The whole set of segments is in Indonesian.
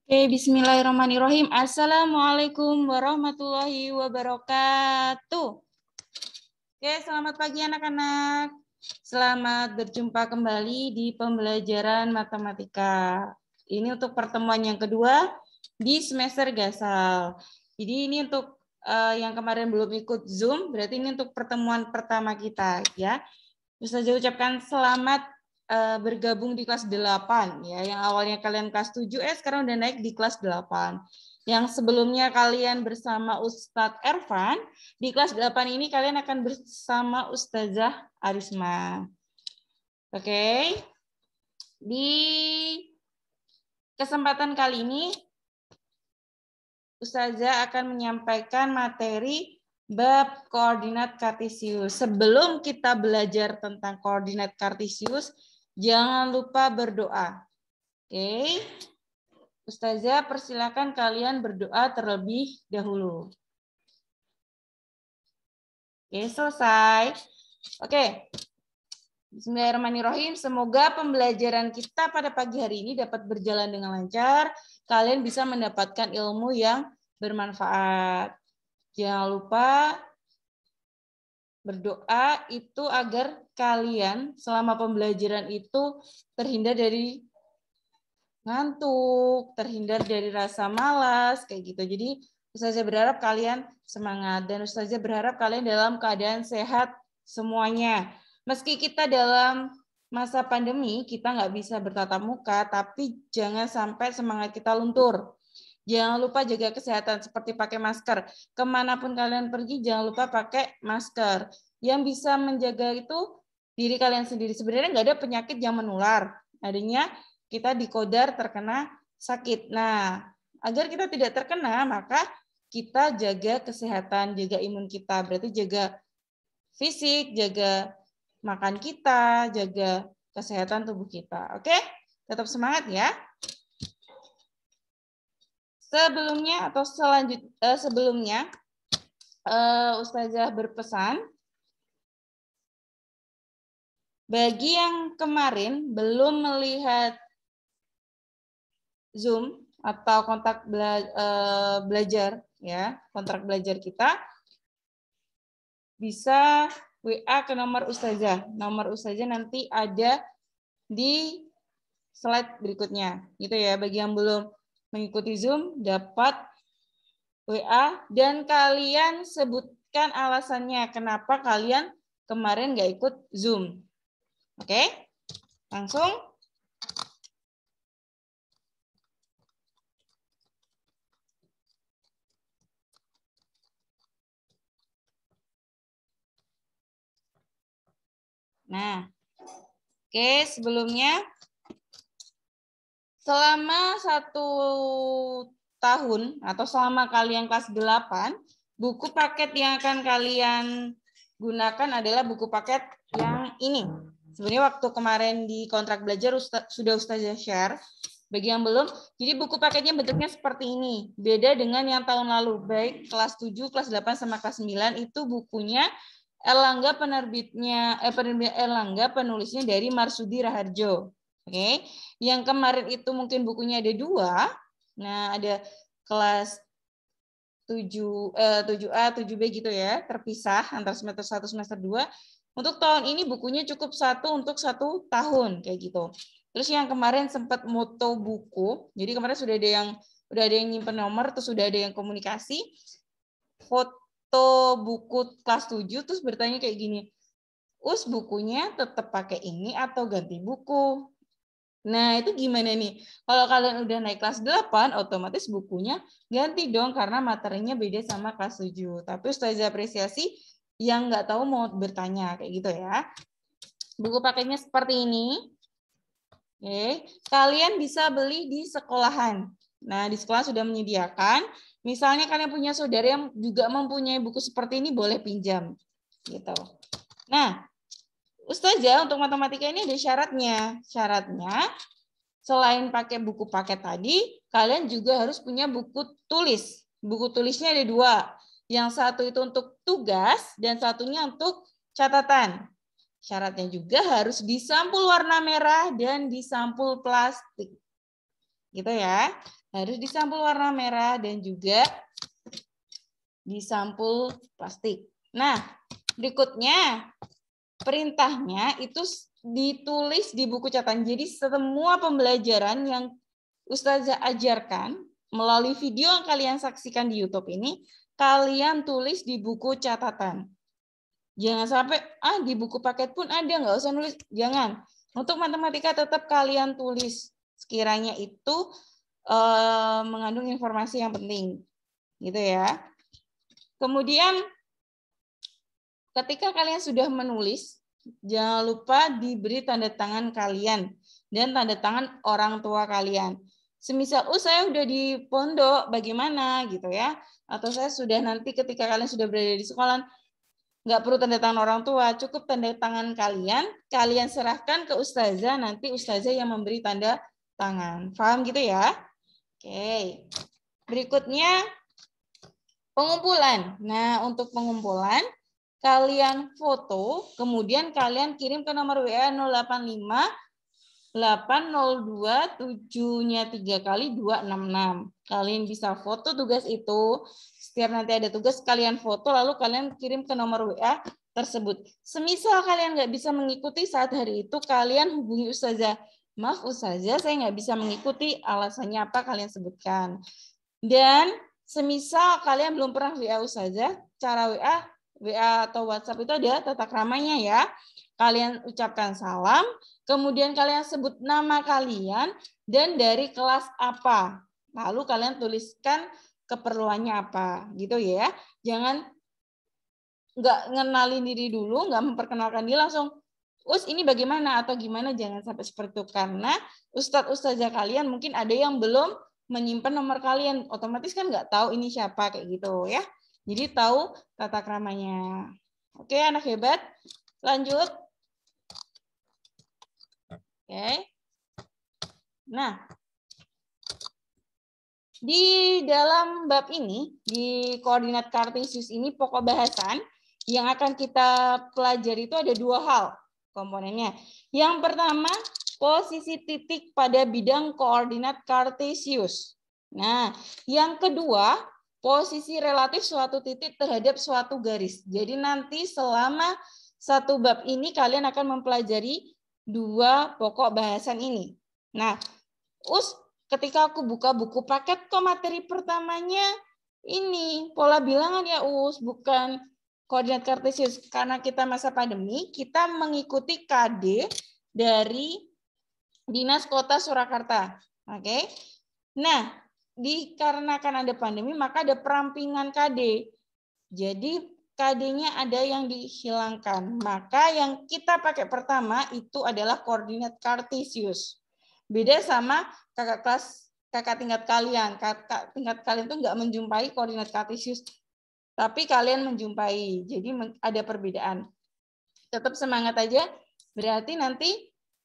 Oke, bismillahirrahmanirrahim. Assalamualaikum warahmatullahi wabarakatuh. Oke, selamat pagi anak-anak. Selamat berjumpa kembali di pembelajaran matematika. Ini untuk pertemuan yang kedua di semester Gasal. Jadi ini untuk yang kemarin belum ikut Zoom, berarti ini untuk pertemuan pertama kita ya. Ustazah ucapkan selamat bergabung di kelas 8 ya. Yang awalnya kalian kelas 7 sekarang udah naik di kelas 8. Yang sebelumnya kalian bersama Ustadz Ervan, di kelas 8 ini kalian akan bersama Ustazah Arisma. Oke. Di kesempatan kali ini Ustazah akan menyampaikan materi bab koordinat kartesius. Sebelum kita belajar tentang koordinat kartesius, jangan lupa berdoa. Oke. Ustazah persilakan kalian berdoa terlebih dahulu. Oke, selesai. Oke. Bismillahirrahmanirrahim. Semoga pembelajaran kita pada pagi hari ini dapat berjalan dengan lancar. Kalian bisa mendapatkan ilmu yang bermanfaat. Jangan lupa berdoa itu agar kalian selama pembelajaran itu terhindar dari ngantuk, terhindar dari rasa malas, kayak gitu. Jadi Ustazah berharap kalian semangat dan Ustazah berharap kalian dalam keadaan sehat semuanya. Meski kita dalam masa pandemi, kita nggak bisa bertatap muka, tapi jangan sampai semangat kita luntur. Jangan lupa jaga kesehatan seperti pakai masker. Kemanapun kalian pergi, jangan lupa pakai masker. Yang bisa menjaga itu diri kalian sendiri. Sebenarnya nggak ada penyakit yang menular. Adanya kita dikodar terkena sakit. Nah, agar kita tidak terkena, maka kita jaga kesehatan, jaga imun kita. Berarti jaga fisik, jaga makan kita, jaga kesehatan tubuh kita. Oke? Tetap semangat ya. Sebelumnya Ustazah berpesan bagi yang kemarin belum melihat Zoom atau kontak belajar ya, kontrak belajar kita bisa WA ke nomor Ustazah. Nomor Ustazah nanti ada di slide berikutnya. Gitu ya, bagi yang belum mengikuti Zoom dapat WA dan kalian sebutkan alasannya kenapa kalian kemarin nggak ikut Zoom. Oke? Langsung. Nah, oke, sebelumnya selama 1 tahun atau selama kalian kelas 8, buku paket yang akan kalian gunakan adalah buku paket yang ini. Sebenarnya waktu kemarin di kontrak belajar sudah Ustazah share. Bagi yang belum, jadi buku paketnya bentuknya seperti ini. Beda dengan yang tahun lalu, baik kelas 7, kelas 8, sama kelas 9, itu bukunya Erlangga penulisnya dari Marsudi Raharjo. Oke, yang kemarin itu mungkin bukunya ada 2. Nah, ada kelas 7A, 7B gitu ya, terpisah antara semester 1 semester 2. Untuk tahun ini bukunya cukup 1 untuk 1 tahun kayak gitu. Terus yang kemarin sempat moto buku. Jadi kemarin sudah ada yang nyimpen nomor, terus sudah ada yang komunikasi. Foto buku kelas 7 terus bertanya kayak gini. Bukunya tetap pakai ini atau ganti buku? Nah, itu gimana nih? Kalau kalian udah naik kelas 8, otomatis bukunya ganti dong karena materinya beda sama kelas 7. Tapi Ustazah apresiasi yang nggak tahu mau bertanya kayak gitu ya. Buku paketnya seperti ini. Oke, kalian bisa beli di sekolahan. Nah, di sekolah sudah menyediakan. Misalnya kalian punya saudara yang juga mempunyai buku seperti ini, boleh pinjam. Gitu. Nah, Ustazah untuk matematika ini ada syaratnya. Syaratnya selain pakai buku paket tadi, kalian juga harus punya buku tulis. Buku tulisnya ada 2. Yang satu itu untuk tugas dan satunya untuk catatan. Syaratnya juga harus disampul warna merah dan disampul plastik. Gitu ya. Harus disampul warna merah dan juga disampul plastik. Nah, berikutnya perintahnya itu ditulis di buku catatan. Jadi semua pembelajaran yang Ustazah ajarkan melalui video yang kalian saksikan di YouTube ini, kalian tulis di buku catatan. Jangan sampai, di buku paket pun ada, nggak usah nulis. Jangan. Untuk matematika tetap kalian tulis. Sekiranya itu mengandung informasi yang penting. Gitu ya. Kemudian, ketika kalian sudah menulis, jangan lupa diberi tanda tangan kalian dan tanda tangan orang tua kalian. Semisal, saya udah di pondok, bagaimana gitu ya? Atau saya sudah nanti ketika kalian sudah berada di sekolah, nggak perlu tanda tangan orang tua, cukup tanda tangan kalian, kalian serahkan ke ustazah, nanti ustazah yang memberi tanda tangan. Paham gitu ya? Oke. Berikutnya, pengumpulan. Nah, untuk pengumpulan, kalian foto, kemudian kalian kirim ke nomor WA 085 802 7-nya 3 kali 266. Kalian bisa foto tugas itu. Setiap nanti ada tugas, kalian foto, lalu kalian kirim ke nomor WA tersebut. Semisal kalian nggak bisa mengikuti saat hari itu, kalian hubungi ustazah. Maaf ustazah, saya nggak bisa mengikuti, alasannya apa kalian sebutkan. Dan semisal kalian belum pernah WA ustazah, cara WA atau WhatsApp itu ada tata keramanya ya. Kalian ucapkan salam, kemudian kalian sebut nama kalian dan dari kelas apa. Lalu kalian tuliskan keperluannya apa, gitu ya. Jangan nggak ngenalin diri dulu, nggak memperkenalkan diri langsung, ini bagaimana atau gimana, jangan sampai seperti itu. Karena ustadz-ustazah kalian mungkin ada yang belum menyimpan nomor kalian, otomatis kan nggak tahu ini siapa, kayak gitu ya. Jadi tahu tata keramanya. Oke, anak hebat. Lanjut. Oke. Nah, di dalam bab ini, di koordinat kartesius ini, pokok bahasan yang akan kita pelajari itu ada 2 hal komponennya. Yang pertama, posisi titik pada bidang koordinat kartesius. Nah, yang kedua, posisi relatif suatu titik terhadap suatu garis. Jadi nanti selama satu bab ini kalian akan mempelajari 2 pokok bahasan ini. Nah, ketika aku buka buku paket, kok materi pertamanya ini pola bilangan ya bukan koordinat kartesius. Karena kita masa pandemi, kita mengikuti KD dari Dinas Kota Surakarta. Oke. Nah, dikarenakan ada pandemi, maka ada perampingan KD. Jadi KD-nya ada yang dihilangkan. Maka yang kita pakai pertama itu adalah koordinat kartesius. Beda sama kakak tingkat kalian. Kakak tingkat kalian itu nggak menjumpai koordinat kartesius, tapi kalian menjumpai. Jadi ada perbedaan. Tetap semangat aja. Berarti nanti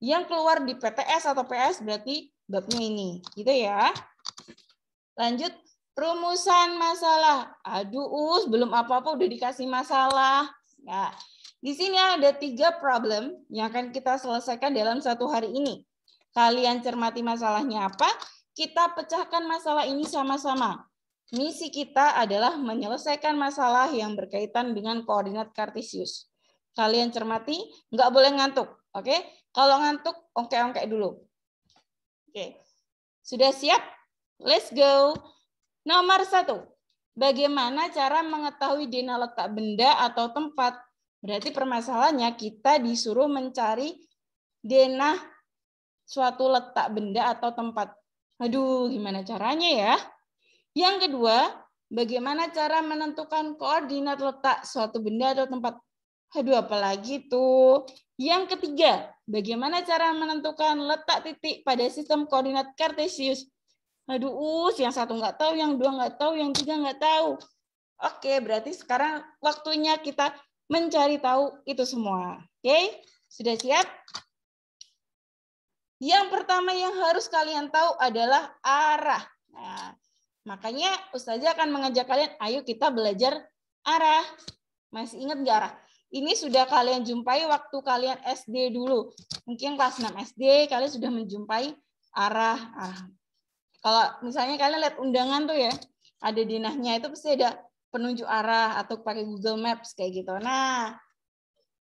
yang keluar di PTS atau PS berarti babnya ini. Gitu ya. Lanjut, rumusan masalah. Aduh, belum apa-apa udah dikasih masalah. Nah, di sini ada 3 problem yang akan kita selesaikan dalam 1 hari ini. Kalian cermati masalahnya apa, kita pecahkan masalah ini sama-sama. Misi kita adalah menyelesaikan masalah yang berkaitan dengan koordinat kartesius. Kalian cermati, nggak boleh ngantuk. Oke? Kalau ngantuk, ongke-ongke dulu. Oke. Sudah siap? Let's go. Nomor 1. Bagaimana cara mengetahui denah letak benda atau tempat? Berarti permasalahannya kita disuruh mencari denah suatu letak benda atau tempat. Aduh, gimana caranya ya? Yang kedua, bagaimana cara menentukan koordinat letak suatu benda atau tempat? Aduh, apalagi tuh. Yang ketiga, bagaimana cara menentukan letak titik pada sistem koordinat kartesius? Aduh, yang 1 nggak tahu, yang 2 nggak tahu, yang 3 nggak tahu. Oke, berarti sekarang waktunya kita mencari tahu itu semua. Oke, sudah siap? Yang pertama yang harus kalian tahu adalah arah. Nah, makanya Ustazah akan mengajak kalian, ayo kita belajar arah. Masih ingat nggak arah? Ini sudah kalian jumpai waktu kalian SD dulu. Mungkin kelas 6 SD kalian sudah menjumpai arah. Kalau misalnya kalian lihat undangan tuh ya, ada di nahnya itu pasti ada penunjuk arah atau pakai Google Maps kayak gitu. Nah,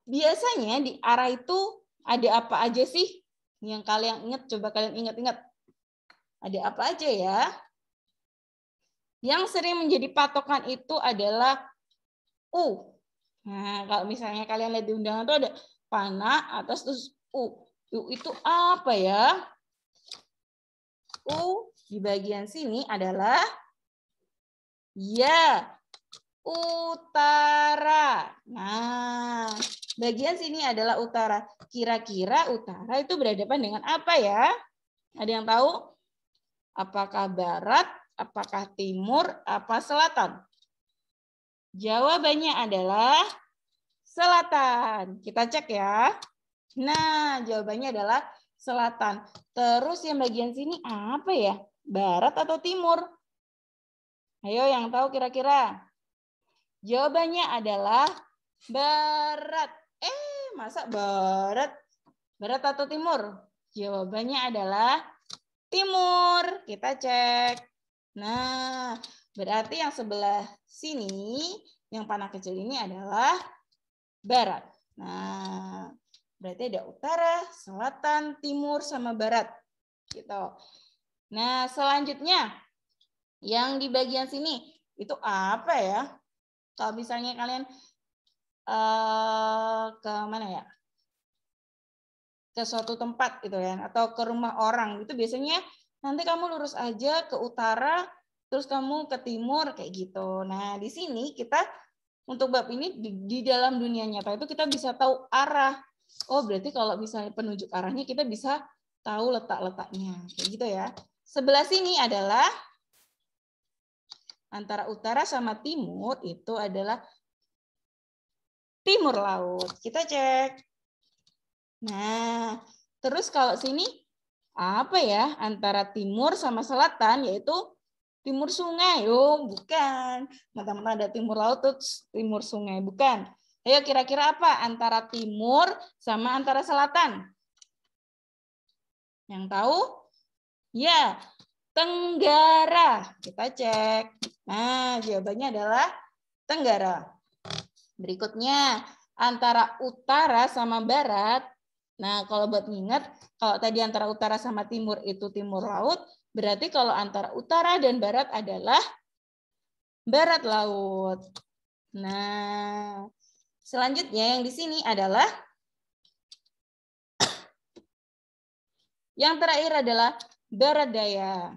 biasanya di arah itu ada apa aja sih yang kalian ingat? Coba kalian ingat-ingat. Ada apa aja ya? Yang sering menjadi patokan itu adalah U. Nah, kalau misalnya kalian lihat di undangan itu ada panah atas terus U. U itu apa ya? U di bagian sini adalah ya, utara. Nah, bagian sini adalah utara. Kira-kira utara itu berhadapan dengan apa ya? Ada yang tahu? Apakah barat, apakah timur, apa selatan? Jawabannya adalah selatan. Kita cek ya. Nah, jawabannya adalah selatan. Terus yang bagian sini apa ya? Barat atau timur? Ayo yang tahu kira-kira. Jawabannya adalah barat. Masa barat? Barat atau timur? Jawabannya adalah timur. Kita cek. Nah, berarti yang sebelah sini, yang panah kecil ini adalah barat. Nah, berarti ada utara, selatan, timur, sama barat. Gitu. Nah, selanjutnya yang di bagian sini itu apa ya? Kalau misalnya kalian ke mana ya? Ke suatu tempat gitu ya, atau ke rumah orang, itu biasanya nanti kamu lurus aja ke utara, terus kamu ke timur kayak gitu. Nah, di sini kita untuk bab ini di dalam dunia nyata itu kita bisa tahu arah. Oh, berarti kalau misalnya penunjuk arahnya kita bisa tahu letak-letaknya. Kayak gitu ya. Sebelah sini adalah antara utara sama timur itu adalah timur laut. Kita cek. Nah, terus kalau sini apa ya? Antara timur sama selatan yaitu timur sungai. Oh, bukan. Teman-teman ada timur laut terus timur sungai, bukan. Ayo kira-kira apa antara timur sama antara selatan? Yang tahu? Ya, Tenggara. Kita cek. Nah, jawabannya adalah Tenggara. Berikutnya, antara utara sama barat. Nah, kalau buat nginget, kalau tadi antara utara sama timur itu timur laut, berarti kalau antara utara dan barat adalah barat laut. Nah, selanjutnya yang di sini adalah yang terakhir adalah barat daya.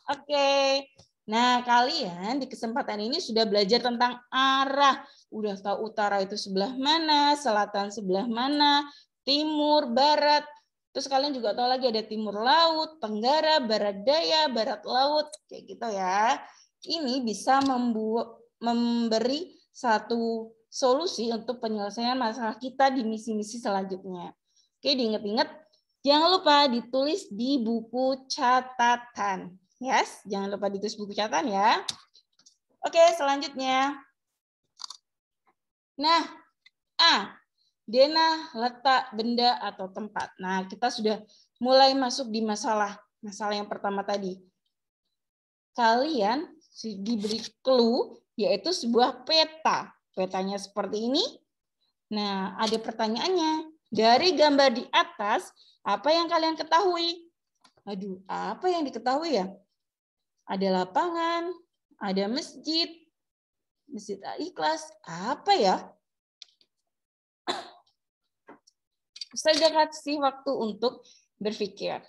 Oke. Nah, kalian di kesempatan ini sudah belajar tentang arah. Udah tahu utara itu sebelah mana, selatan sebelah mana, timur, barat. Terus kalian juga tahu lagi ada timur laut, tenggara, barat daya, barat laut, kayak gitu ya. Ini bisa memberi satu solusi untuk penyelesaian masalah kita di misi-misi selanjutnya. Oke, diingat-ingat. Jangan lupa ditulis di buku catatan. Yes, jangan lupa ditulis buku catatan ya. Oke, selanjutnya. Nah, A. Denah, letak, benda, atau tempat. Nah, kita sudah mulai masuk di masalah yang pertama tadi. Kalian diberi clue, yaitu sebuah peta. Petanya seperti ini. Nah, ada pertanyaannya. Dari gambar di atas, apa yang kalian ketahui? Aduh, apa yang diketahui ya? Ada lapangan, ada masjid, Masjid Al-Ikhlas, apa ya? Saya kasih waktu untuk berpikir.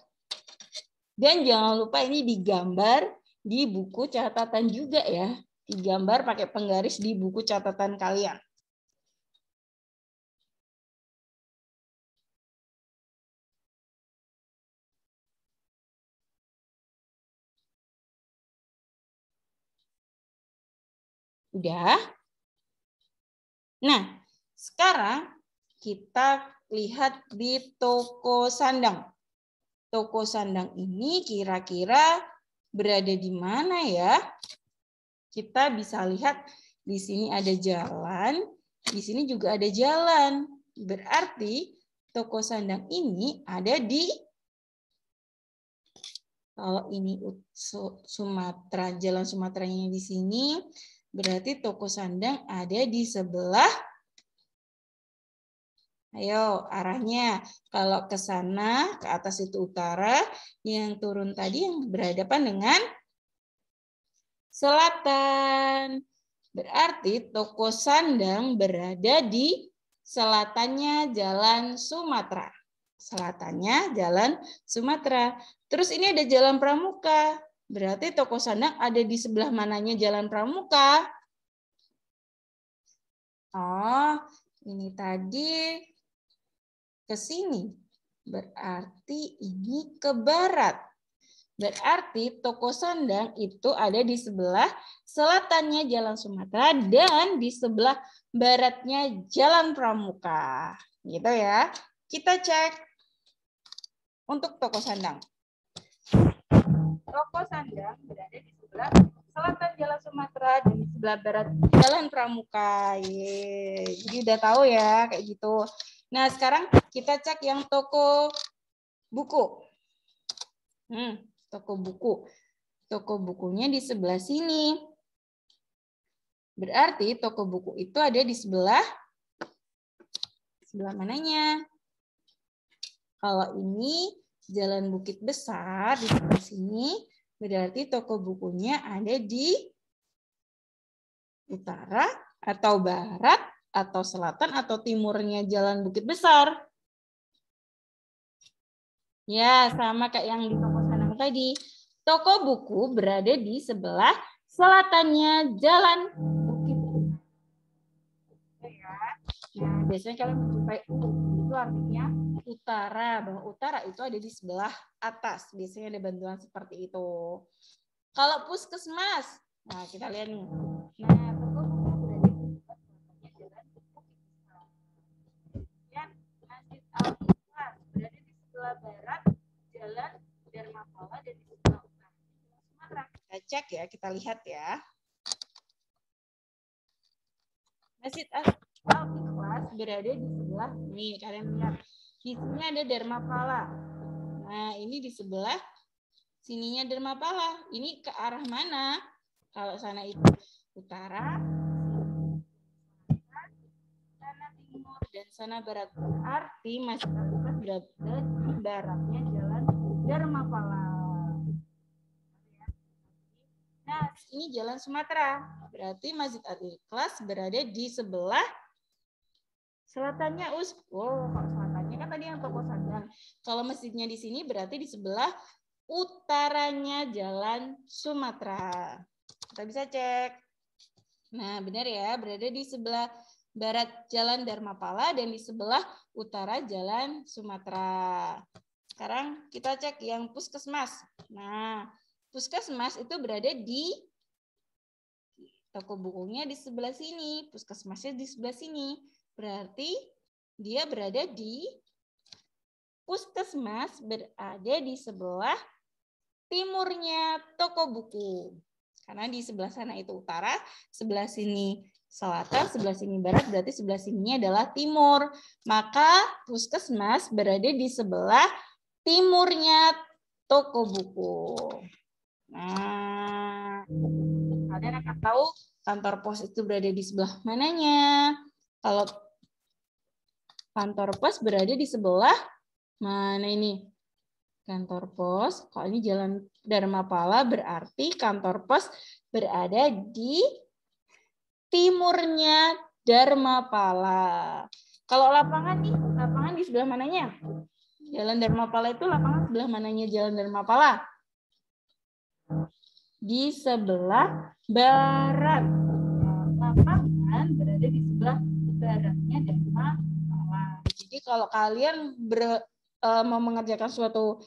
Dan jangan lupa ini digambar di buku catatan juga ya. Digambar pakai penggaris di buku catatan kalian. Udah? Nah, sekarang kita lihat di toko sandang. Toko sandang ini kira-kira berada di mana ya? Kita bisa lihat di sini ada jalan, di sini juga ada jalan. Berarti toko sandang ini ada di Kalau ini Sumatera, Jalan Sumateranya di sini, berarti toko sandang ada di sebelah. Ayo, arahnya. Kalau ke sana, ke atas itu utara, yang turun tadi yang berhadapan dengan selatan. Berarti toko sandang berada di selatannya Jalan Sumatera. Selatannya Jalan Sumatera. Terus ini ada Jalan Pramuka. Berarti toko sandang ada di sebelah mananya Jalan Pramuka? Oh, ini tadi ke sini. Berarti ini ke barat. Berarti toko sandang itu ada di sebelah selatannya Jalan Sumatera dan di sebelah baratnya Jalan Pramuka. Gitu ya. Kita cek untuk toko sandang. Toko sandang berada di sebelah selatan Jalan Sumatera dan di sebelah barat Jalan Pramuka. Jadi udah tahu ya kayak gitu. Nah, sekarang kita cek yang toko buku. Toko buku. Toko bukunya di sebelah sini. Berarti toko buku itu ada di sebelah mananya? Kalau ini Jalan Bukit Besar di sebelah sini, berarti toko bukunya ada di utara atau barat atau selatan atau timurnya Jalan Bukit Besar. Ya, sama kayak yang di toko sandang tadi. Toko buku berada di sebelah selatannya Jalan Bukit Besar. Nah, biasanya kalian menjumpai itu artinya utara. Bahwa utara itu ada di sebelah atas. Biasanya ada bantuan seperti itu. Kalau puskesmas, nah kita lihat nih. Nah, toko buku berada di sebelah Jalan Bukit Besar. Dan Masjid Al-Ikhlas berada di sebelah barat Jalan Dharmapala dan di sebelah utara Sumatera. Kita cek ya, kita lihat ya. Masjid Al-Ikhlas berada di sebelah, nih kalian lihat, di sini ada Dharmapala. Nah, ini di sebelah sininya Dharmapala. Ini ke arah mana? Kalau sana itu utara, sana timur, dan sana barat. Arti Masjid Al-Ikhlas berada di baratnya Jalan Dharmapala. Nah, ini Jalan Sumatera. Berarti Masjid Al-Ikhlas berada di sebelah selatannya. Oh, kalau selatannya kan tadi yang toko sandang. Kalau masjidnya di sini berarti di sebelah utaranya Jalan Sumatera. Kita bisa cek. Nah, benar ya, berada di sebelah barat Jalan Dharmapala dan di sebelah utara Jalan Sumatera. Sekarang kita cek yang puskesmas. Nah, puskesmas itu berada di toko bukunya di sebelah sini, puskesmasnya di sebelah sini. Berarti dia berada di puskesmas berada di sebelah timurnya toko buku. Karena di sebelah sana itu utara, sebelah sini selatan, sebelah sini barat, berarti sebelah sininya adalah timur. Maka puskesmas berada di sebelah timurnya toko buku. Nah, kalian akan tahu kantor pos itu berada di sebelah mananya. Kalau kantor pos berada di sebelah mana ini? Kantor pos, kalau ini Jalan Dharmapala berarti kantor pos berada di timurnya Dharmapala. Kalau lapangan nih, lapangan di sebelah mananya? Jalan Dharmapala itu lapangan sebelah mananya Jalan Dharmapala? Di sebelah barat. Lapangan berada di sebelah baratnya Dharmapala. Jadi kalau kalian mau mengerjakan suatu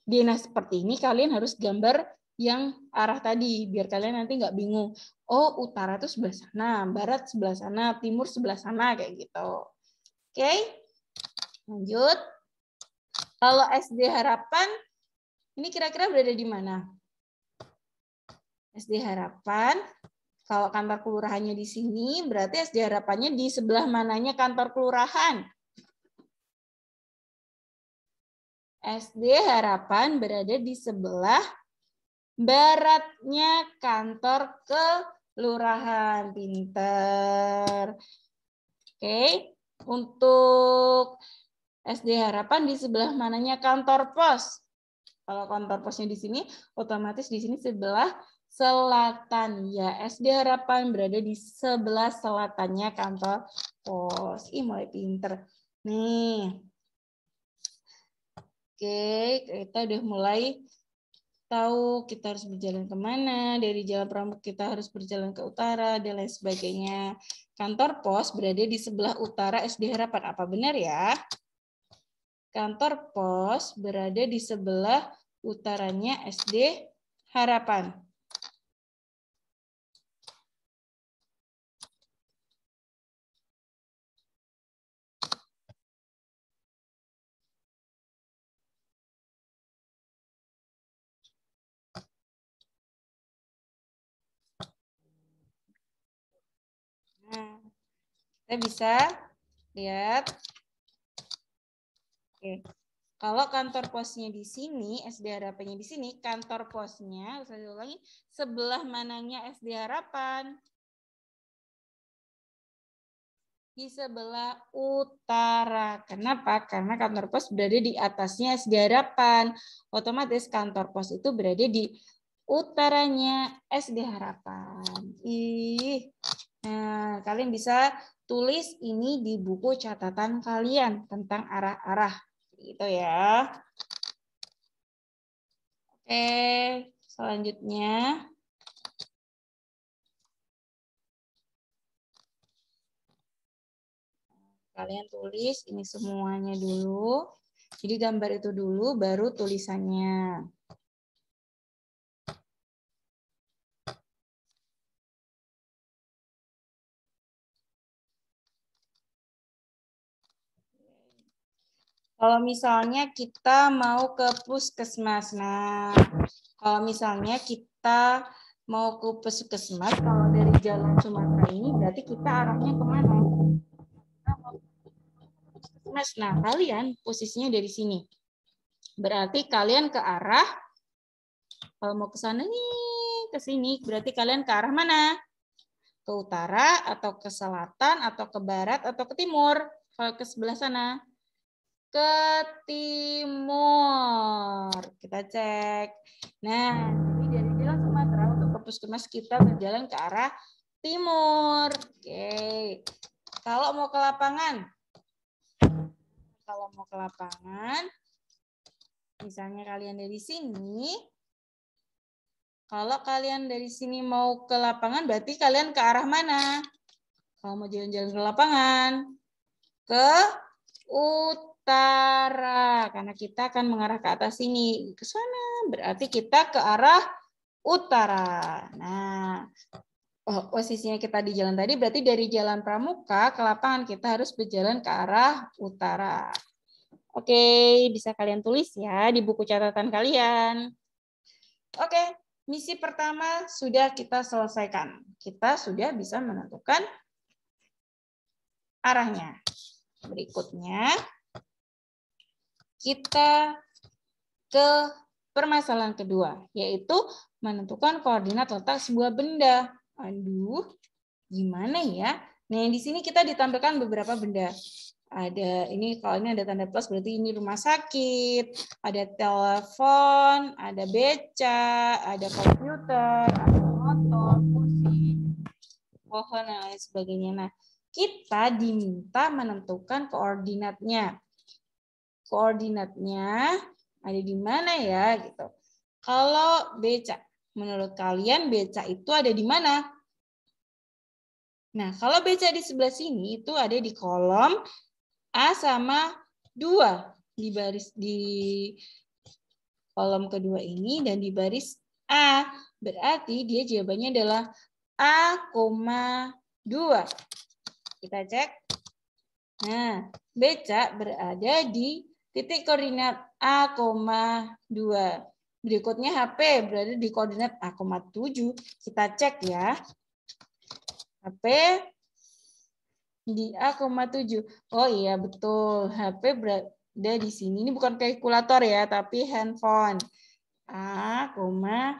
dinas seperti ini, kalian harus gambar yang arah tadi, biar kalian nanti nggak bingung. Oh, utara itu sebelah sana, barat sebelah sana, timur sebelah sana, kayak gitu. Oke, lanjut. Kalau SD Harapan, ini kira-kira berada di mana? SD Harapan, kalau kantor kelurahannya di sini, berarti SD Harapannya di sebelah mananya kantor kelurahan? SD Harapan berada di sebelah baratnya kantor kelurahan. Pinter. Oke, untuk SD Harapan di sebelah mananya kantor pos? Kalau kantor posnya di sini, otomatis di sini sebelah selatan. Ya, SD Harapan berada di sebelah selatannya kantor pos. Ih, mulai pinter. Nih. Oke, kita udah mulai tahu kita harus berjalan kemana. Dari Jalan Pramuka kita harus berjalan ke utara, dan lain sebagainya. Kantor pos berada di sebelah utara SD Harapan. Apa benar ya? Kantor pos berada di sebelah utaranya SD Harapan. Nah, kita bisa lihat. Oke. Kalau kantor posnya di sini, SD Harapannya di sini, kantor posnya, saya ulangi, sebelah mananya SD Harapan? Di sebelah utara. Kenapa? Karena kantor pos berada di atasnya SD Harapan. Otomatis kantor pos itu berada di utaranya SD Harapan. Nah, kalian bisa tulis ini di buku catatan kalian tentang arah-arah. Gitu ya. Oke, selanjutnya. Kalian tulis ini semuanya dulu. Jadi gambar itu dulu, baru tulisannya. Kalau misalnya kita mau ke puskesmas, nah kalau misalnya kita mau ke puskesmas, kalau dari Jalan Sumatera ini berarti kita arahnya kemana? Puskesmas. Nah, kalian posisinya dari sini. Berarti kalian ke arah, kalau mau ke sana nih, ke sini, berarti kalian ke arah mana? Ke utara, atau ke selatan, atau ke barat, atau ke timur? Kalau ke sebelah sana. Ke timur. Kita cek. Nah, jadi dari Jalan Sumatera untuk ke puskesmas kita berjalan ke arah timur. Oke. Kalau mau ke lapangan, misalnya kalian dari sini, kalau kalian dari sini mau ke lapangan, berarti kalian ke arah mana? Kalau mau jalan-jalan ke lapangan, ke utara, karena kita akan mengarah ke atas sini, ke sana, berarti kita ke arah utara. Nah, posisinya kita di jalan tadi, berarti dari Jalan Pramuka ke lapangan kita harus berjalan ke arah utara. Oke, bisa kalian tulis ya di buku catatan kalian. Oke, misi pertama sudah kita selesaikan. Kita sudah bisa menentukan arahnya. Berikutnya, kita ke permasalahan kedua, yaitu menentukan koordinat letak sebuah benda. Aduh, gimana ya? Nah, di sini kita ditampilkan beberapa benda. Ada ini, kalau ini ada tanda plus berarti ini rumah sakit, ada telepon, ada beca, ada komputer, ada motor, kursi, pohon, dan lain sebagainya. Nah, kita diminta menentukan koordinatnya. Koordinatnya ada di mana ya gitu. Kalau beca, menurut kalian beca itu ada di mana? Nah, kalau beca di sebelah sini itu ada di kolom A sama 2 di baris di kolom kedua ini dan di baris A. Berarti dia jawabannya adalah A,2. Kita cek. Nah, beca berada di titik koordinat A,2. Berikutnya HP berada di koordinat A,7. Kita cek ya. HP di A,7. Oh iya betul. HP Ada di sini. Ini bukan kalkulator ya, tapi handphone. A,7.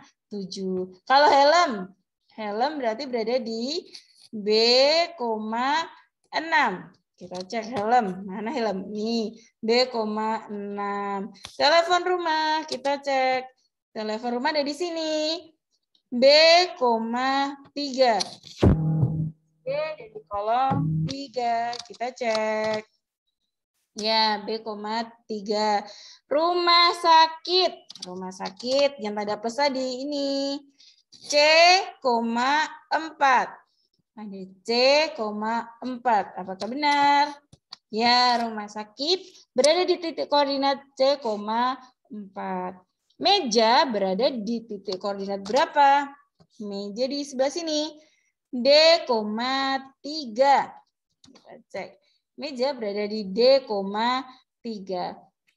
Kalau helm berarti berada di B,6. Kita cek helm. Mana helm? Nih, B,6. Telepon rumah, kita cek. Telepon rumah ada di sini. B,3. B ada di kolom 3. Kita cek. Ya, B,3. Rumah sakit. Rumah sakit yang tanda plus tadi ini. C,4. Ada C,4. Apakah benar? Ya, rumah sakit berada di titik koordinat C,4. Meja berada di titik koordinat berapa? Meja di sebelah sini. D,3. Kita cek. Meja berada di D,3.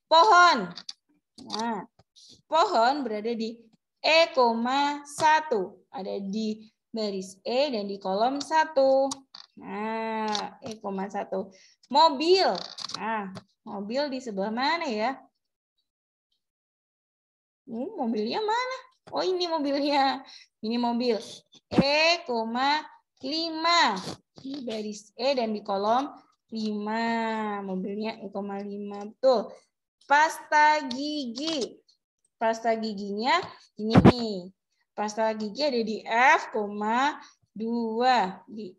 Pohon. Nah, pohon berada di E,1. Ada di baris E dan di kolom 1. Nah, E,1. Mobil. Nah, mobil di sebelah mana ya? Mobilnya mana? Oh, ini mobilnya. Ini mobil. E,5. Di baris E dan di kolom 5. Mobilnya E,5. Betul. Pasta gigi. Pasta giginya ini nih. Pasta gigi ada di F,2. Di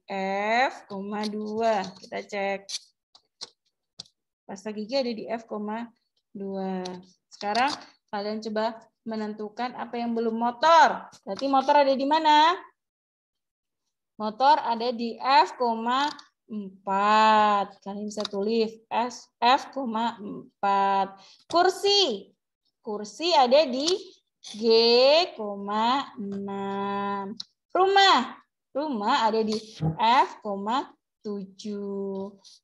F,2. Kita cek. Pasta gigi ada di F,2. Sekarang kalian coba menentukan apa yang belum motor. Berarti motor ada di mana? Motor ada di F,4. Kalian bisa tulis F,4. Kursi. Kursi ada di G,6. Rumah. Rumah ada di F,7.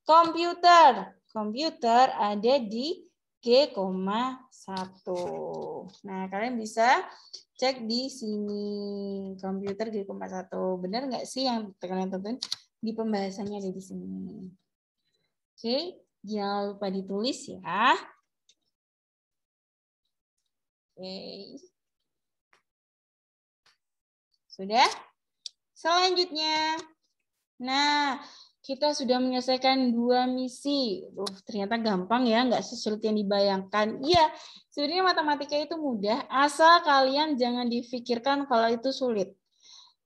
Komputer. Komputer ada di G,1. Nah, kalian bisa cek di sini. Komputer G,1. Benar nggak sih yang kalian tentuin? Di pembahasannya ada di sini. Oke, jangan lupa ditulis ya. Oke. Sudah? Selanjutnya. Nah, kita sudah menyelesaikan 2 misi. Ternyata gampang ya, nggak sesulit yang dibayangkan. Iya, sebenarnya matematika itu mudah, asal kalian jangan difikirkan kalau itu sulit.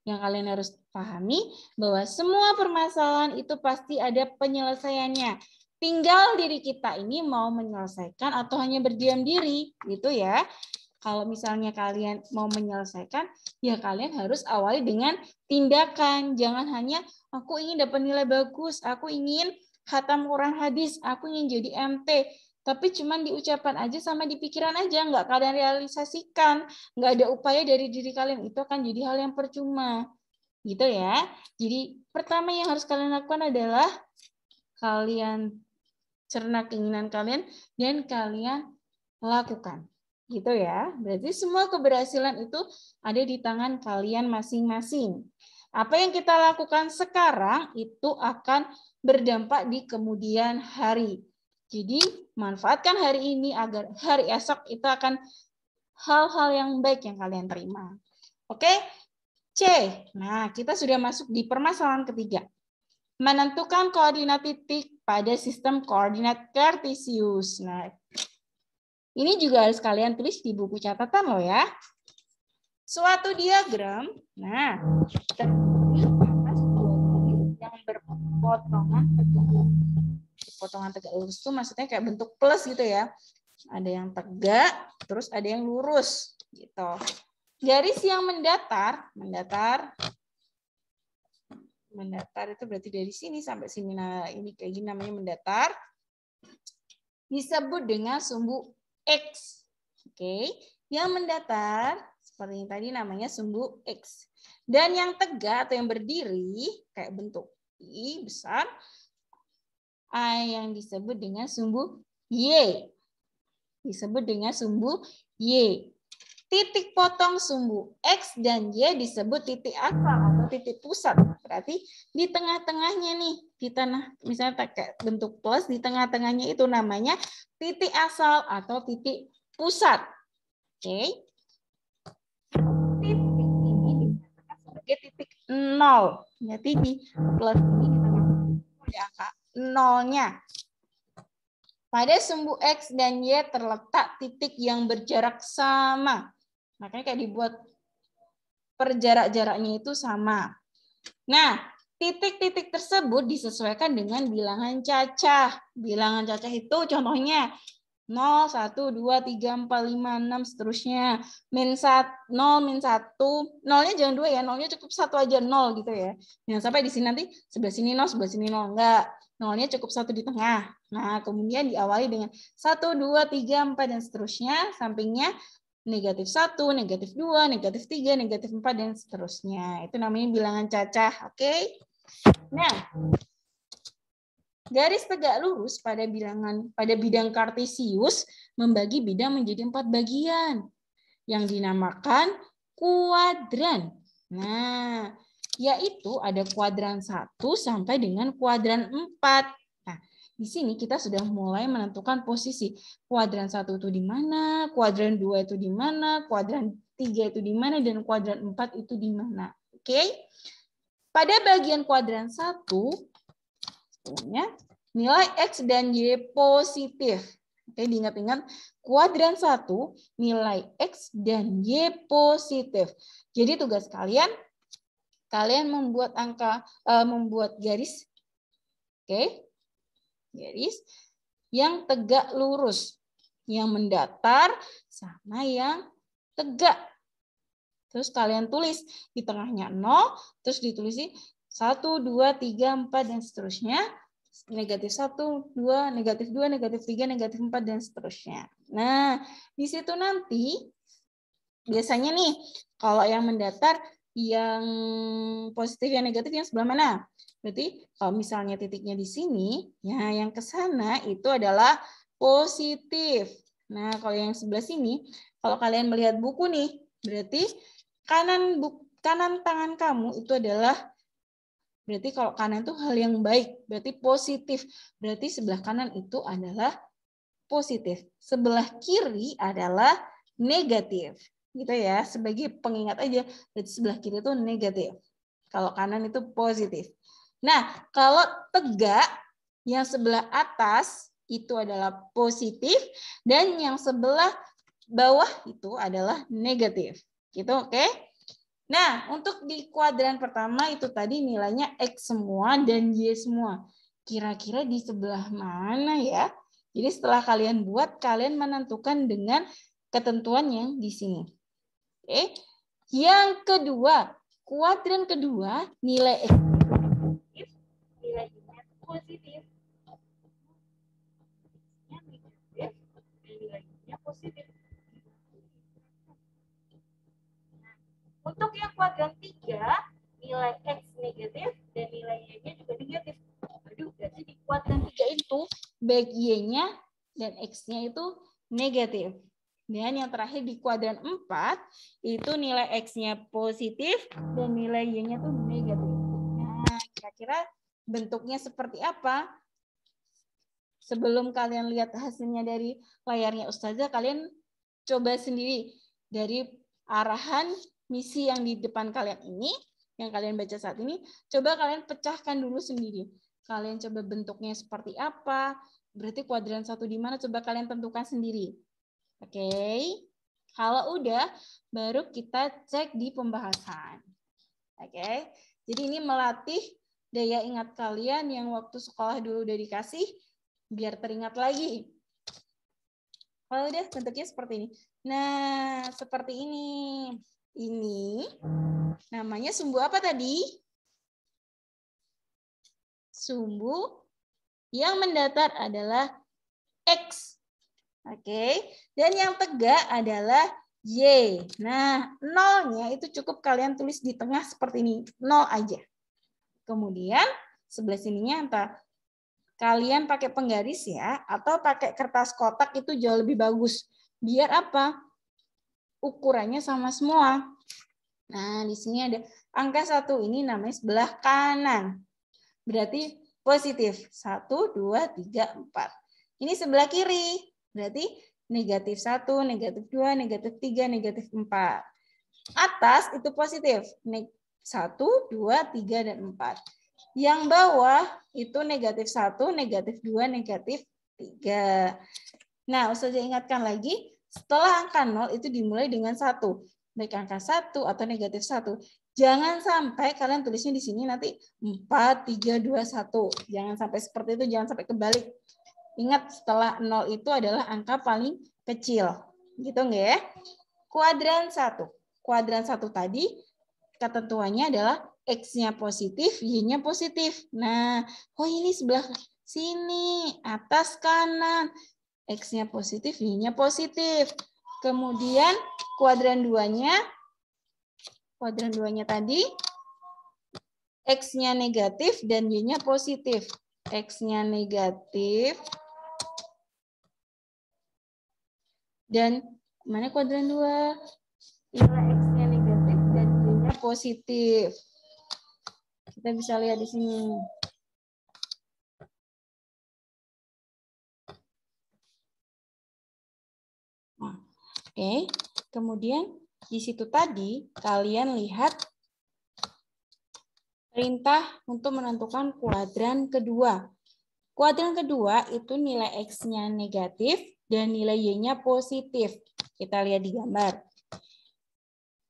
Yang kalian harus pahami bahwa semua permasalahan itu pasti ada penyelesaiannya. Tinggal diri kita ini mau menyelesaikan atau hanya berdiam diri, gitu ya. Kalau misalnya kalian mau menyelesaikan, ya kalian harus awali dengan tindakan. Jangan hanya aku ingin dapat nilai bagus, aku ingin khatam Quran hadis, aku ingin jadi MT. Tapi cuma di ucapan aja sama di pikiran aja, nggak kalian realisasikan, nggak ada upaya dari diri kalian, itu akan jadi hal yang percuma. Gitu ya. Jadi pertama yang harus kalian lakukan adalah kalian cerna keinginan kalian dan kalian lakukan. Gitu ya. Berarti semua keberhasilan itu ada di tangan kalian masing-masing. Apa yang kita lakukan sekarang itu akan berdampak di kemudian hari. Jadi manfaatkan hari ini agar hari esok itu akan hal-hal yang baik yang kalian terima. Oke? C. Nah, kita sudah masuk di permasalahan ketiga. Menentukan koordinat titik pada sistem koordinat kartesius. Nah, ini juga harus kalian tulis di buku catatan loh ya. Suatu diagram, nah, terdiri atas dua garis yang berpotongan tegak lurus. Potongan tegak lurus itu maksudnya kayak bentuk plus gitu ya. Ada yang tegak, terus ada yang lurus gitu. Garis yang mendatar itu berarti dari sini sampai sini. Nah, ini kayak gini namanya mendatar. Disebut dengan sumbu X. Oke, yang mendatar seperti yang tadi namanya sumbu X. Dan yang tegak atau yang berdiri kayak bentuk I besar, yang disebut dengan sumbu Y. Disebut dengan sumbu Y. Titik potong sumbu X dan Y disebut titik asal atau titik pusat. Berarti di tengah-tengahnya nih, di tengah, misalnya pakai bentuk plus, di tengah-tengahnya itu namanya titik asal atau titik pusat. Oke. Titik ini dikatakan sebagai titik 0. Berarti di plus ini di tengah ada angka 0-nya. Pada sumbu X dan Y terletak titik yang berjarak sama. Makanya kayak dibuat jaraknya itu sama. Nah, titik-titik tersebut disesuaikan dengan bilangan cacah. Bilangan cacah itu contohnya 0, 1, 2, 3, 4, 5, 6, seterusnya. Min 1, 0, min 1. Nolnya jangan 2 ya, nolnya cukup 1 aja, 0 gitu ya. Jangan sampai di sini nanti sebelah sini 0, sebelah sini 0. Enggak, nolnya cukup 1 di tengah. Nah, kemudian diawali dengan 1, 2, 3, 4, dan seterusnya. Sampingnya negatif 1, negatif 2, negatif 3, negatif 4, dan seterusnya. Itu namanya bilangan cacah. Oke? Nah, garis tegak lurus pada bidang kartesius membagi bidang menjadi 4 bagian yang dinamakan kuadran. Nah, yaitu ada kuadran 1 sampai dengan kuadran 4. Nah, di sini kita sudah mulai menentukan posisi. Kuadran 1 itu di mana, kuadran 2 itu di mana, kuadran 3 itu di mana, dan kuadran 4 itu di mana. Oke? Pada bagian kuadran 1, sebelumnya, nilai X dan Y positif. Oke, diingat-ingat, kuadran 1, nilai X dan Y positif. Jadi tugas kalian membuat membuat garis, oke, garis yang tegak lurus, yang mendatar sama yang tegak. Terus kalian tulis di tengahnya 0, terus ditulis 1, 2, 3, 4, dan seterusnya. Negatif 1, 2, negatif 2, negatif 3, negatif 4, dan seterusnya. Nah, di situ nanti biasanya nih, kalau yang mendatar, yang positif, yang negatif, yang sebelah mana? Berarti kalau misalnya titiknya di sini, ya yang ke sana itu adalah positif. Nah, kalau yang sebelah sini, kalau kalian melihat buku nih, berarti kanan tangan kamu itu adalah, berarti kalau kanan itu hal yang baik, berarti positif. Berarti sebelah kanan itu adalah positif. Sebelah kiri adalah negatif. Gitu ya, sebagai pengingat aja, berarti sebelah kiri itu negatif. Kalau kanan itu positif. Nah, kalau tegak, yang sebelah atas itu adalah positif, dan yang sebelah bawah itu adalah negatif. Gitu, oke? Nah, untuk di kuadran pertama itu tadi nilainya X semua dan Y semua. Kira-kira di sebelah mana ya? Jadi setelah kalian buat, kalian menentukan dengan ketentuan yang di sini. Oke. Yang kedua, kuadran kedua, nilai X positif, nilai Y positif. Nilai Y positif. Untuk yang kuadran 3, nilai X negatif dan nilai Y-nya juga negatif. Aduh, berarti di kuadran 3 itu baik Y-nya dan X-nya itu negatif. Dan yang terakhir di kuadran 4, itu nilai X-nya positif dan nilai Y-nya itu negatif. Nah, kira-kira bentuknya seperti apa? Sebelum kalian lihat hasilnya dari layarnya Ustazah, kalian coba sendiri dari arahan misi yang di depan kalian ini, yang kalian baca saat ini, coba kalian pecahkan dulu sendiri. Kalian coba bentuknya seperti apa, berarti kuadran 1 di mana, coba kalian tentukan sendiri. Oke, kalau udah, baru kita cek di pembahasan. Oke, jadi ini melatih daya ingat kalian yang waktu sekolah dulu udah dikasih, biar teringat lagi. Kalau udah bentuknya seperti ini. Nah, seperti ini. Ini namanya sumbu apa tadi? Sumbu yang mendatar adalah X. Oke. Dan yang tegak adalah Y. Nah, nolnya itu cukup kalian tulis di tengah seperti ini. 0 aja. Kemudian sebelah sininya entah kalian pakai penggaris ya, atau pakai kertas kotak itu jauh lebih bagus. Biar apa? ukurannya sama semua. Nah, di sini ada angka 1 ini namanya sebelah kanan. Berarti positif. 1, 2, 3, 4. Ini sebelah kiri. Berarti negatif 1, negatif 2, negatif 3, negatif 4. Atas itu positif. 1, 2, 3, dan 4. Yang bawah itu negatif 1, negatif 2, negatif 3. Nah, Ustazah ingatkan lagi, setelah angka 0 itu dimulai dengan 1. Baik angka 1 atau negatif 1. Jangan sampai kalian tulisnya di sini nanti 4, 3, 2, 1. Jangan sampai seperti itu, jangan sampai kebalik. Ingat, setelah 0 itu adalah angka paling kecil. Gitu enggak ya? Kuadran 1. Kuadran 1 tadi ketentuannya adalah X-nya positif, Y-nya positif. Nah, oh ini sebelah sini, atas kanan. X-nya positif, Y-nya positif. Kemudian kuadran 2-nya tadi X-nya negatif dan Y-nya positif. X-nya negatif dan mana kuadran 2? Nilai X-nya negatif dan Y-nya positif. Kita bisa lihat di sini. Oke, kemudian di situ tadi kalian lihat perintah untuk menentukan kuadran kedua. Kuadran kedua itu nilai X-nya negatif dan nilai Y-nya positif. Kita lihat di gambar.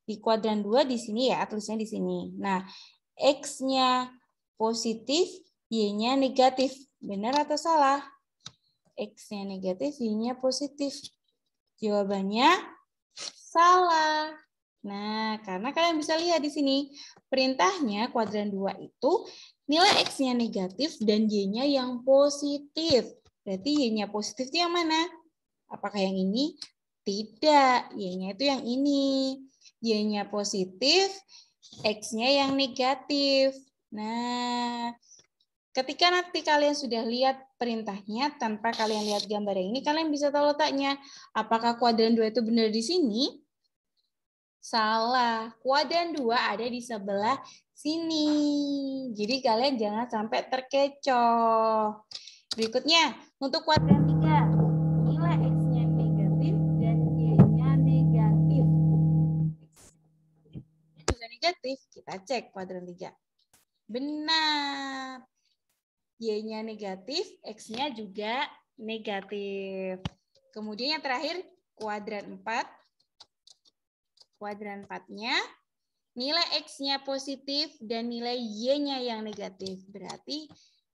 Di kuadran 2 di sini ya, tulisnya di sini. Nah, X-nya positif, Y-nya negatif. Benar atau salah? X-nya negatif, Y-nya positif. Jawabannya salah. Nah, karena kalian bisa lihat di sini, perintahnya kuadran 2 itu nilai X-nya negatif dan Y-nya yang positif. Berarti Y-nya positif itu yang mana? Apakah yang ini? Tidak. Y-nya itu yang ini. Y-nya positif, X-nya yang negatif. Nah, ketika nanti kalian sudah lihat perintahnya, tanpa kalian lihat gambar yang ini, kalian bisa tahu letaknya. Apakah kuadran 2 itu benar di sini? Salah. Kuadran 2 ada di sebelah sini. Jadi kalian jangan sampai terkecoh. Berikutnya, untuk kuadran 3. Nilai X-nya negatif dan Y-nya negatif. X-nya negatif, kita cek kuadran 3. Benar. Y-nya negatif, X-nya juga negatif. Kemudian yang terakhir, kuadran 4. Kuadran 4-nya, nilai X-nya positif dan nilai Y-nya yang negatif. Berarti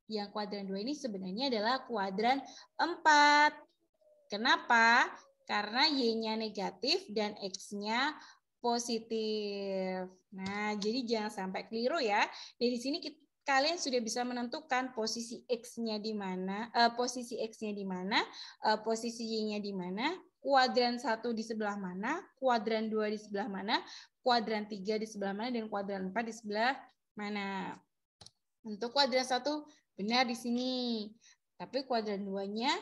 yang kuadran 2 ini sebenarnya adalah kuadran 4. Kenapa? Karena Y-nya negatif dan X-nya positif. Nah, jadi jangan sampai keliru ya. Dari sini kalian sudah bisa menentukan posisi X-nya di mana, posisi X-nya di mana, posisi Y-nya di mana, kuadran 1 di sebelah mana, kuadran 2 di sebelah mana, kuadran 3 di sebelah mana, dan kuadran 4 di sebelah mana. Untuk kuadran 1 benar di sini. Tapi kuadran 2-nya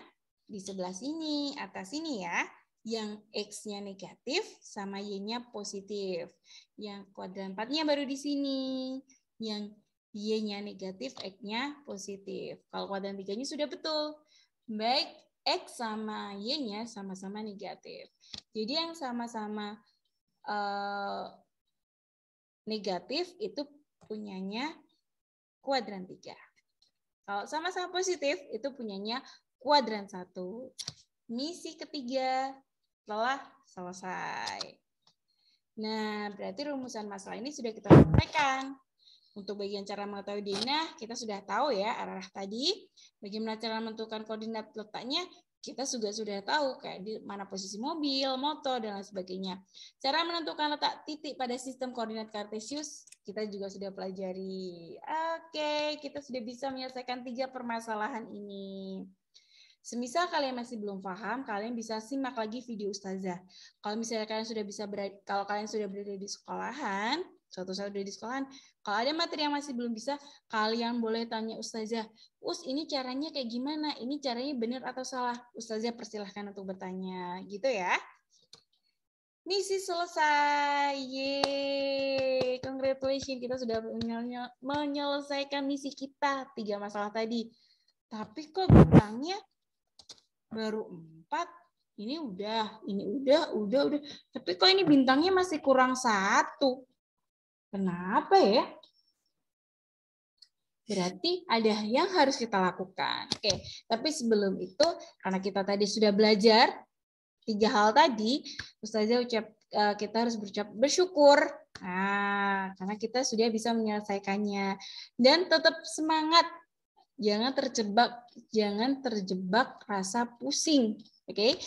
di sebelah sini, atas sini ya. Yang X-nya negatif sama Y-nya positif. Yang kuadran 4-nya baru di sini. Yang Y-nya negatif, X-nya positif. Kalau kuadran 3-nya sudah betul. Baik X sama Y-nya sama-sama negatif. Jadi yang sama-sama negatif itu punyanya kuadran 3. Kalau sama-sama positif itu punyanya kuadran 1. Misi ketiga telah selesai. Nah, berarti rumusan masalah ini sudah kita selesaikan. Untuk bagian cara mengetahui denah, kita sudah tahu ya arah tadi. Bagaimana cara menentukan koordinat letaknya, kita juga sudah tahu kayak di mana posisi mobil, motor, dan lain sebagainya. Cara menentukan letak titik pada sistem koordinat kartesius, kita juga sudah pelajari. Oke, kita sudah bisa menyelesaikan 3 permasalahan ini. Semisal kalian masih belum paham, kalian bisa simak lagi video Ustazah. Kalau misalnya kalian sudah kalau kalian sudah berada di sekolahan, suatu saat berada di sekolahan, kalau ada materi yang masih belum bisa, kalian boleh tanya Ustazah, ini caranya kayak gimana? Ini caranya benar atau salah? Ustazah persilahkan untuk bertanya, gitu ya. Misi selesai. Yeay. Congratulations. Kita sudah menyelesaikan misi kita. 3 masalah tadi. Tapi kok bintangnya baru 4. Ini udah. Tapi kok ini bintangnya masih kurang 1. Kenapa ya? Berarti ada yang harus kita lakukan. Oke, tapi sebelum itu, karena kita tadi sudah belajar 3 hal tadi, Ustazah kita harus bersyukur. Nah, karena kita sudah bisa menyelesaikannya. Dan tetap semangat. Jangan terjebak rasa pusing. Oke?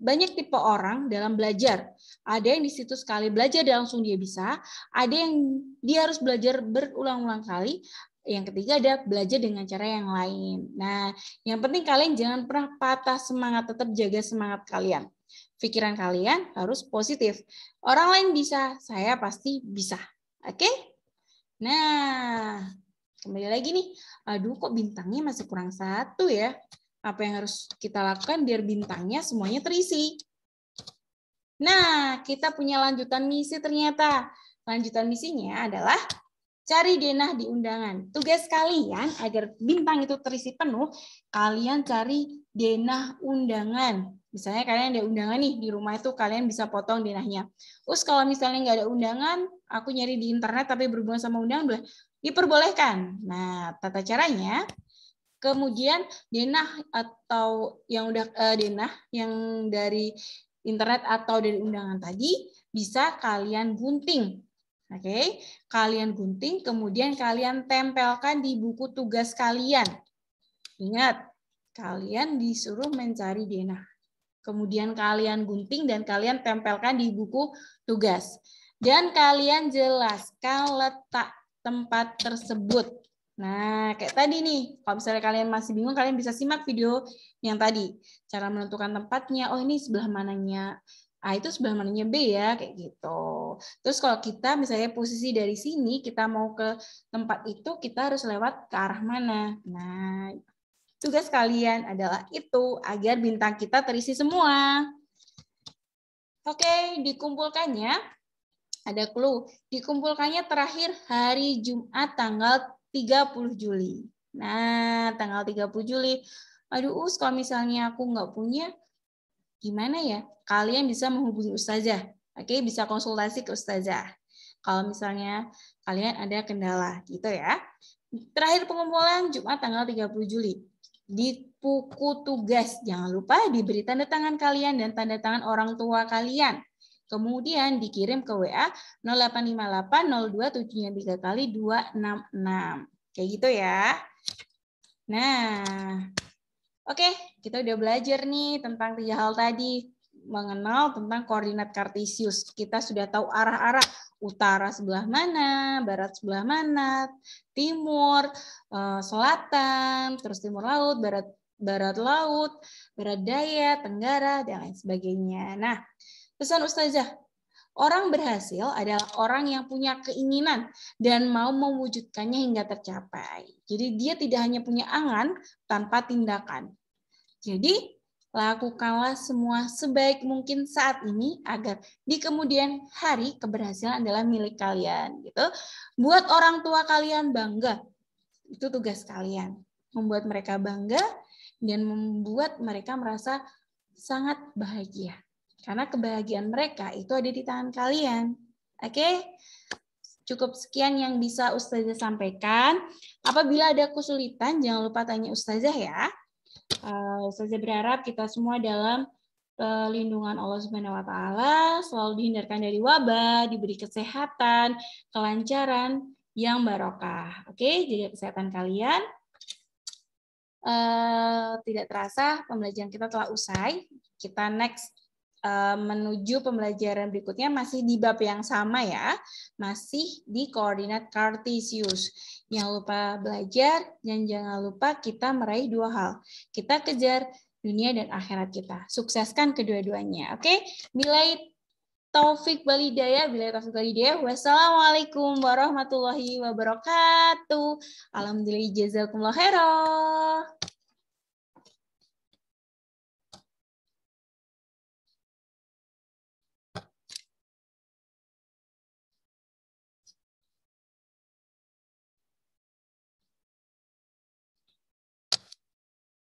Banyak tipe orang dalam belajar. Ada yang di situ sekali belajar dan langsung dia bisa. Ada yang dia harus belajar berulang-ulang kali. Yang ketiga ada belajar dengan cara yang lain. Nah, yang penting kalian jangan pernah patah semangat, tetap jaga semangat kalian. Pikiran kalian harus positif. Orang lain bisa, saya pasti bisa. Oke? Nah, kembali lagi nih. Aduh, kok bintangnya masih kurang 1 ya? Apa yang harus kita lakukan biar bintangnya semuanya terisi? Nah, kita punya lanjutan misi ternyata. Lanjutan misinya adalah cari denah di undangan. Tugas kalian agar bintang itu terisi penuh, kalian cari denah undangan. Misalnya kalian ada undangan nih di rumah itu, kalian bisa potong denahnya. Terus kalau misalnya nggak ada undangan, aku nyari di internet tapi berhubungan sama undangan, diperbolehkan. Nah, tata caranya, kemudian denah atau yang udah denah yang dari internet atau dari undangan tadi bisa kalian gunting. Oke, kalian gunting, kemudian kalian tempelkan di buku tugas kalian. Ingat, kalian disuruh mencari denah. Kemudian kalian gunting dan kalian tempelkan di buku tugas. Dan kalian jelaskan letak tempat tersebut. Nah, kayak tadi nih, kalau misalnya kalian masih bingung, kalian bisa simak video yang tadi. Cara menentukan tempatnya, oh ini sebelah mananya A itu sebelah mananya B ya, kayak gitu. Terus kalau kita misalnya posisi dari sini, kita mau ke tempat itu, kita harus lewat ke arah mana. Nah, tugas kalian adalah itu, agar bintang kita terisi semua. Oke, dikumpulkannya, ada clue. Dikumpulkannya terakhir hari Jumat tanggal 30 Juli. Nah, tanggal 30 Juli. Aduh, kalau misalnya aku nggak punya, gimana ya? Kalian bisa menghubungi Ustazah. Oke, bisa konsultasi ke Ustazah. Kalau misalnya kalian ada kendala, gitu ya. Terakhir pengumpulan Jumat tanggal 30 Juli. Di buku tugas, jangan lupa diberi tanda tangan kalian dan tanda tangan orang tua kalian. Kemudian dikirim ke WA 08580273 kali 266. Kayak gitu ya. Nah, oke, kita udah belajar nih tentang 3 hal tadi. Mengenal tentang koordinat kartesius. Kita sudah tahu arah-arah. Utara sebelah mana, barat sebelah mana, timur, selatan, terus timur laut, barat laut, barat daya, tenggara, dan lain sebagainya. Nah, pesan Ustazah, orang berhasil adalah orang yang punya keinginan dan mau mewujudkannya hingga tercapai. Jadi dia tidak hanya punya angan tanpa tindakan. Jadi, lakukanlah semua sebaik mungkin saat ini agar di kemudian hari keberhasilan adalah milik kalian. Gitu. Buat orang tua kalian bangga. Itu tugas kalian. Membuat mereka bangga dan membuat mereka merasa sangat bahagia. Karena kebahagiaan mereka itu ada di tangan kalian. Oke? Cukup sekian yang bisa Ustazah sampaikan. Apabila ada kesulitan, jangan lupa tanya Ustazah ya. Ustazah berharap kita semua dalam perlindungan Allah Subhanahu wa taala, selalu dihindarkan dari wabah, diberi kesehatan, kelancaran yang barokah. Oke, jaga kesehatan kalian. Tidak terasa pembelajaran kita telah usai. Kita next menuju pembelajaran berikutnya masih di bab yang sama ya, masih di koordinat kartesius. Jangan lupa belajar dan jangan lupa kita meraih 2 hal. Kita kejar dunia dan akhirat kita. Sukseskan kedua-duanya. Oke? Bilai taufik wal hidayah, wassalamualaikum warahmatullahi wabarakatuh. Alhamdulillah, jazakumullah khairan.